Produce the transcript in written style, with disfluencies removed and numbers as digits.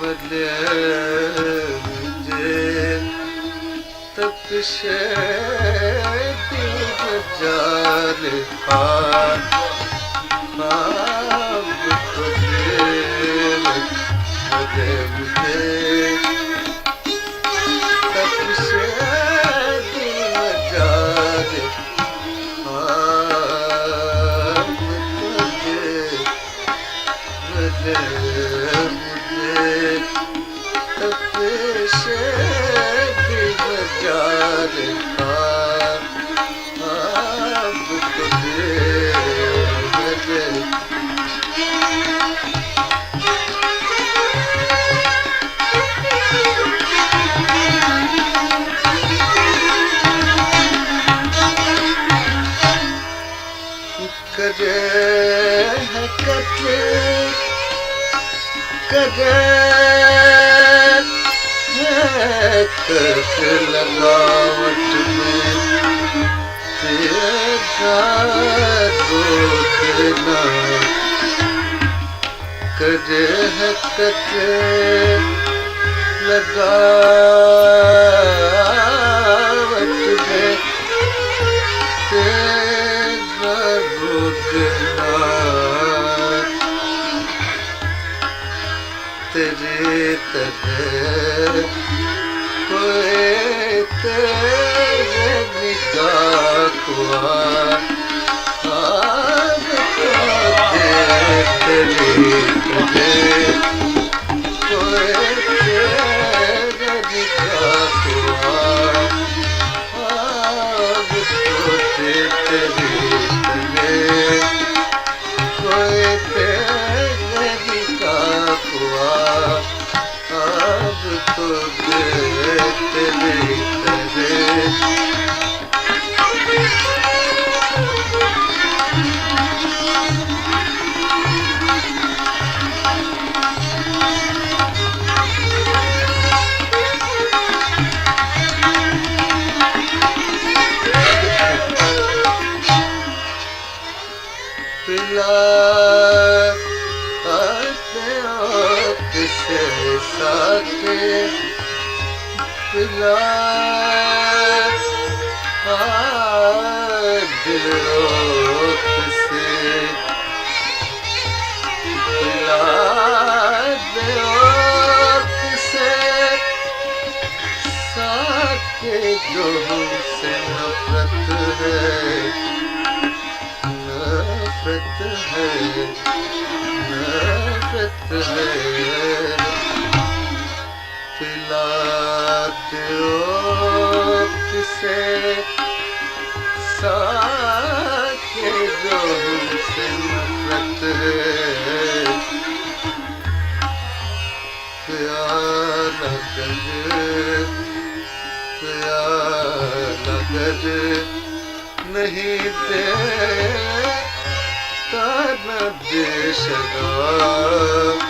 मले मुझे तपशे दिल जान मले मुझे तपशे दिल जान मुझे तपशे दिल जान करे है कत्ल करे है कत्ल लगावट में तेरा रोकना करे है कत्ल लगावट में तेरा रोकना तेरे तरह कोई तेरे निगाह को आज तेरे तरह कोई तेरे निगाह को आज तेरे तरह कोई तेरे निगाह को अब तो तेरे तरह पिला आते आँख से साके पिला दिलों से पिला दिलों से साके जो हमसे नफरत है नफरत है पिलाते ओट से साके जो हमसे नफरत है प्यार नगर नहीं दे ताना दे शगा